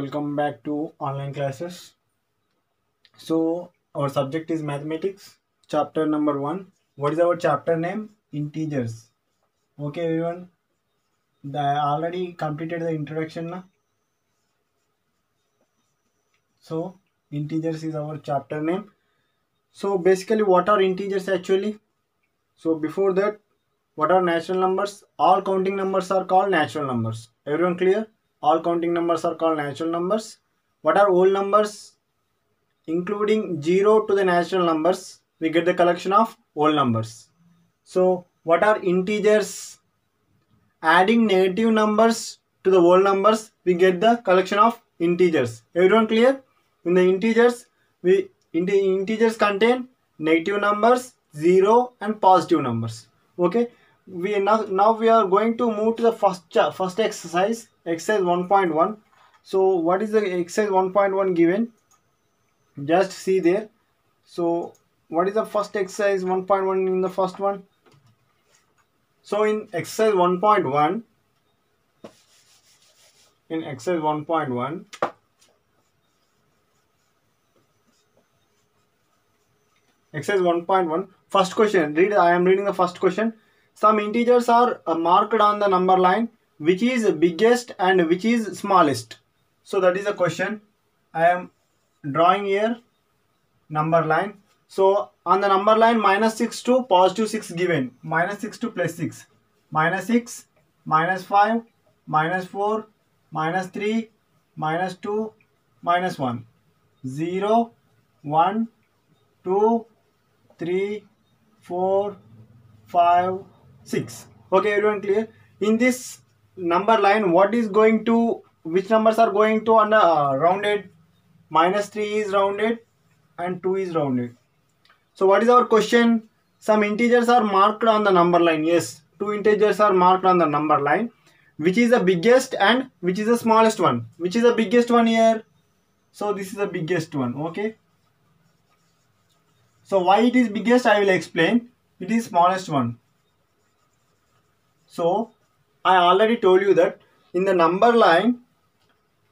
welcome back to online classes. So our subject is mathematics, chapter number 1. What is our chapter name? Integers. Okay everyone, I already completed the introduction now. So integers is our chapter name. So basically what are integers actually? So before that, what are natural numbers? All counting numbers are called natural numbers. Everyone clear? All counting numbers are called natural numbers. What are whole numbers? Including 0 to the natural numbers, we get the collection of whole numbers. So what are integers? Adding negative numbers to the whole numbers, we get the collection of integers. Everyone clear? In the integers, integers contain negative numbers, 0 and positive numbers. Okay, we now we are going to move to the first exercise 1.1. So what is the exercise 1.1 given? Just see there. So what is the first exercise 1.1 in the first one? So in exercise 1.1, exercise 1.1, first question, I am reading the first question. Some integers are marked on the number line, which is biggest and which is smallest. So that is the question. I am drawing here number line. So on the number line -6 to +6 given. -6 to +6. -6, -5, -4, -3, -2, -1. 0, 1, 2, 3, 4, 5, 6. Okay, everyone clear? In this number line, which numbers are going to on the rounded? -3 is rounded and 2 is rounded. So what is our question? Some integers are marked on the number line. Yes, 2 integers are marked on the number line. Which is the biggest and which is the smallest one? Which is the biggest one here? So this is the biggest one. Okay. So why it is biggest, I will explain. It is smallest one. So I already told you that in the number line,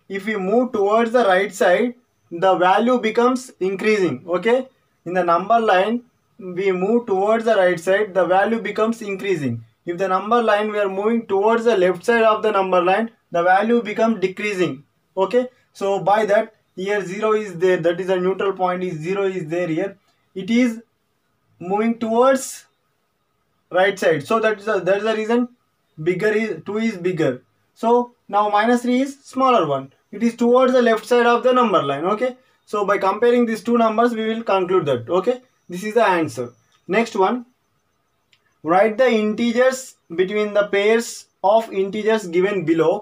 if we move towards the right side, the value becomes increasing. Okay, in the number line we move towards the right side, the value becomes increasing. If the number line we are moving towards the left side of the number line, the value becomes decreasing. Okay, so by that, here 0 is there, that is a neutral point, is 0 is there here. It is moving towards right side, so that is the reason bigger is 2 is bigger. So now -3 is smaller one, it is towards the left side of the number line. Okay, so by comparing these two numbers we will conclude that. Okay, this is the answer. Next one, write the integers between the pairs of integers given below.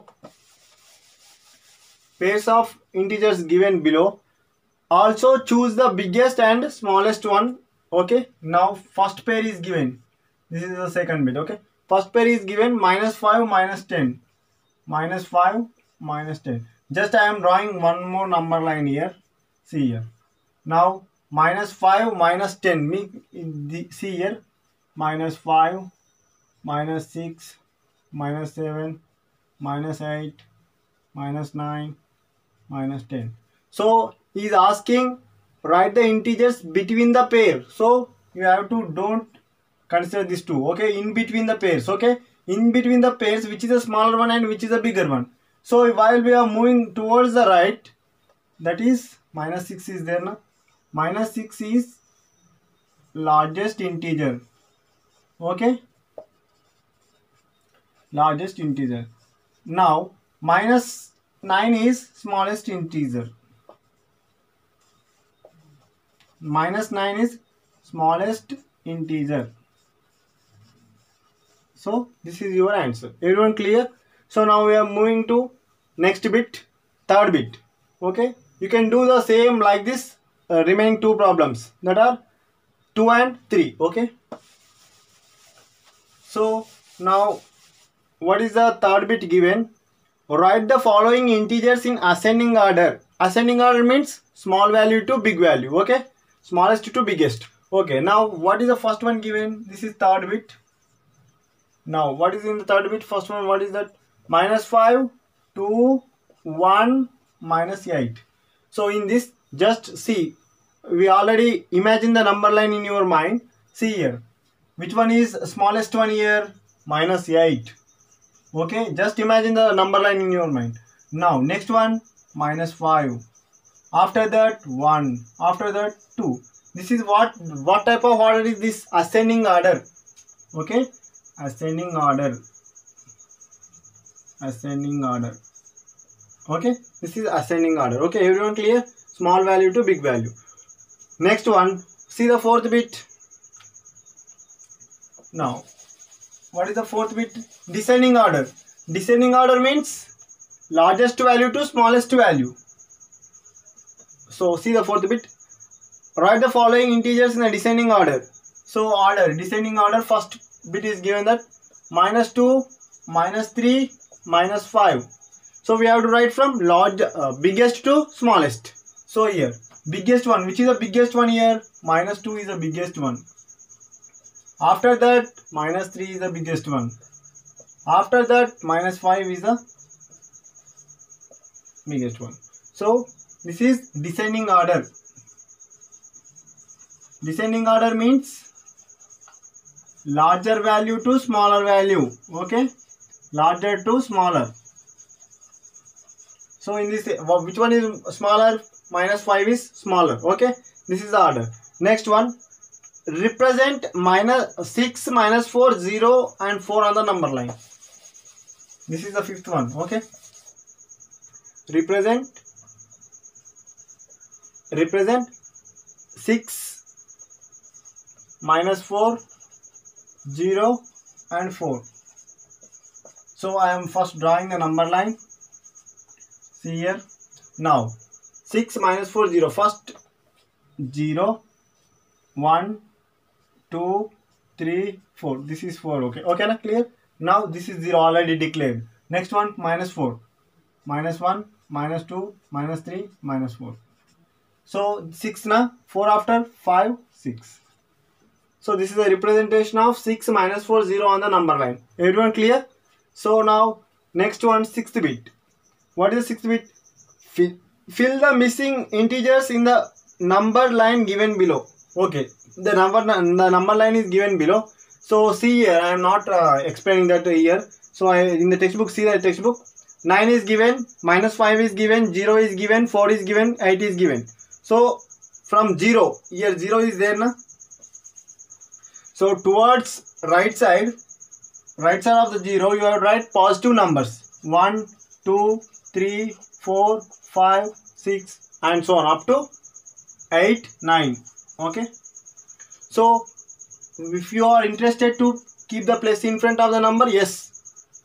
Pairs of integers given below. Also choose the biggest and smallest one. Okay, now first pair is given. This is the second bit. Okay, first pair is given -5 -10. -5 -10. Just I am drawing one more number line here. See here. Now -5 -10. See here. -5 -6 -7 -8 -9 -10. So he is asking write the integers between the pair. So you have to don't consider these two. Okay, in between the pairs. Okay, in between the pairs, which is a smaller one and which is a bigger one. So while we are moving towards the right, that is -6 is there now. -6 is largest integer. Okay, largest integer. Now -9 is smallest integer. -9 is smallest integer. So this is your answer. Everyone clear? So now we are moving to next bit, third bit. Okay, you can do the same like this remaining two problems, that are 2 and 3. Okay, so now what is the third bit given? Write the following integers in ascending order. Ascending order means small value to big value. Okay, smallest to biggest. Okay, now what is the first one given? This is third bit. Now what is in the third bit? First one, what is that? -5, 2, 1, minus 8. So in this, just see, we already imagine the number line in your mind. See here, which one is smallest one here? Minus 8. Okay, just imagine the number line in your mind. Now next one, minus 5. After that 1. After that 2. This is what type of order is this? Ascending order. Okay, ascending order. Ascending order. Okay, this is ascending order. Okay, everyone clear? Small value to big value. Next one, see the fourth bit. Now, what is the fourth bit? Descending order. Descending order means largest value to smallest value. So see the fourth bit. Write the following integers in a descending order. So order, descending order, first bit is given that minus 2, minus 3, minus 5. So we have to write from biggest to smallest. So here, biggest one, which is the biggest one here? Minus 2 is the biggest one. After that, minus 3 is the biggest one. After that, minus 5 is the biggest one. So this is descending order. Descending order means larger value to smaller value. Okay, larger to smaller. So in this, which one is smaller? Minus 5 is smaller. Okay, this is the order. Next one, represent minus 6, minus 4, 0 and 4 on the number line. This is the fifth one. Okay, represent 6, minus 4, 0 and 4. So I am first drawing the number line. See here. Now 6 minus 4, 0. First 0, 1, 2, 3, 4. This is 4. Okay. Okay, na? Clear? Now this is 0 already declared. Next one, minus 4. Minus 1, minus 2, minus 3, minus 4. So 6 na? 4 after 5, 6. So this is a representation of 6 minus 4, 0 on the number line. Everyone clear? So now next one, 6th bit. What is the 6th bit? Fill the missing integers in the number line given below. Okay, the number line is given below. So see here, I am not explaining that here. So in the textbook, see the textbook. 9 is given, minus 5 is given, 0 is given, 4 is given, 8 is given. So from 0, here 0 is there na. So towards right side of the 0, you have to write positive numbers. 1, 2, 3, 4, 5, 6 and so on up to 8, 9. Okay. So if you are interested to keep the plus in front of the number, yes.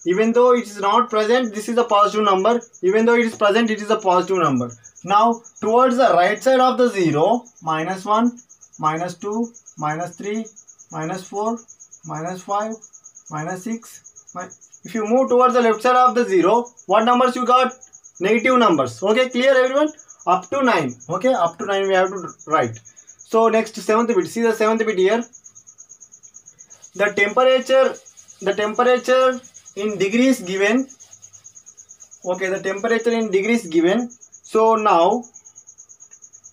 Even though it is not present, this is a positive number. Even though it is present, it is a positive number. Now towards the right side of the 0, minus 1, minus 2, minus 3, minus 4, minus 5, minus 6. If you move towards the left side of the 0, what numbers you got? Negative numbers. Okay, clear everyone? Up to 9. Okay, up to 9 we have to write. So next 7th bit. See the 7th bit here. The temperature in degrees given. Okay, the temperature in degrees given. So now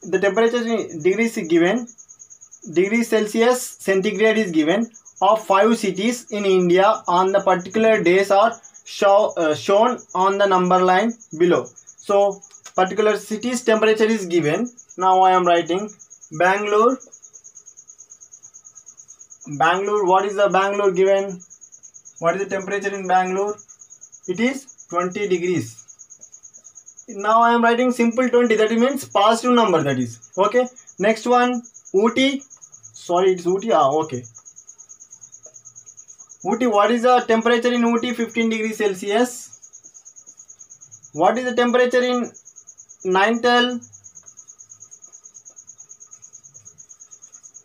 the temperature in degrees is given. Degrees Celsius centigrade is given of 5 cities in India on the particular days are shown on the number line below. So particular city's temperature is given. Now I am writing Bangalore. What is the Bangalore given? What is the temperature in Bangalore? It is 20 degrees. Now I am writing simple 20. That means positive number, that is. Okay. Next one, Ooty. Sorry, it's Ooty. Okay. Ooty, what is the temperature in Ooty? 15 degrees Celsius. What is the temperature in Nainital?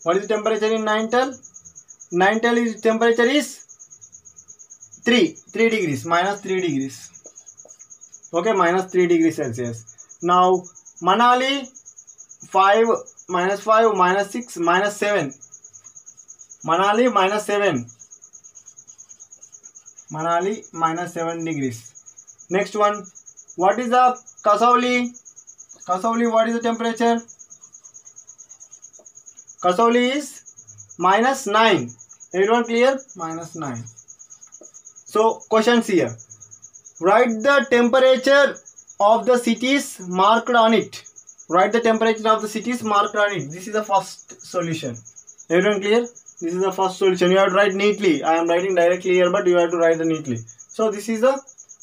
What is the temperature in Nainital? Nainital is temperature is 3 degrees, minus 3 degrees. Okay, minus 3 degrees Celsius. Now Manali, 5, minus 5, minus 6, minus 7. Manali minus 7. Manali minus 7 degrees. Next one, what is the Kasauli. Kasauli, what is the temperature? Kasauli is -9. Everyone clear? -9. So questions here. Write the temperature of the cities marked on it. Write the temperature of the cities marked on it. This is the first solution. Everyone clear? This is the first solution. You have to write neatly. I am writing directly here, but you have to write the neatly. So this is the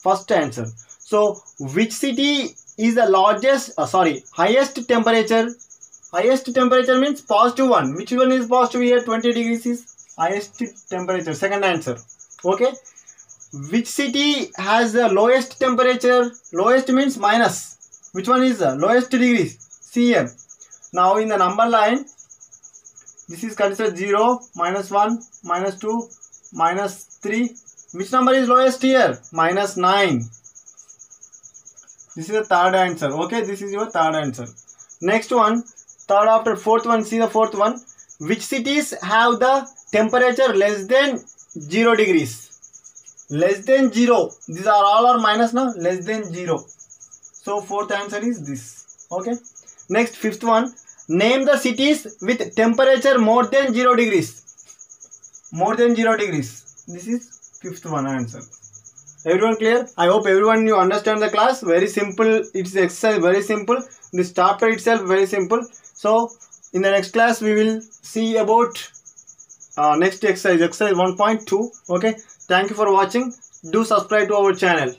first answer. So which city is the largest? Highest temperature. Highest temperature means positive one. Which one is positive here? 20 degrees is highest temperature. Second answer. Okay. Which city has the lowest temperature? Lowest means minus. Which one is the lowest degrees? See here. Now in the number line, this is considered 0, -1, -2, -3. Which number is lowest here? -9. This is the third answer. Okay, this is your third answer. Next one, third after fourth one. See the fourth one. Which cities have the temperature less than 0 degrees? Less than 0. These are all or minus now. Less than 0. So fourth answer is this. Okay. Next, fifth one. Name the cities with temperature more than 0 degrees. More than 0 degrees. This is fifth one answer. Everyone clear? I hope everyone you understand the class. Very simple. It's the exercise very simple. This chapter itself very simple. So in the next class we will see about next exercise 1.2. Okay. Thank you for watching. Do subscribe to our channel.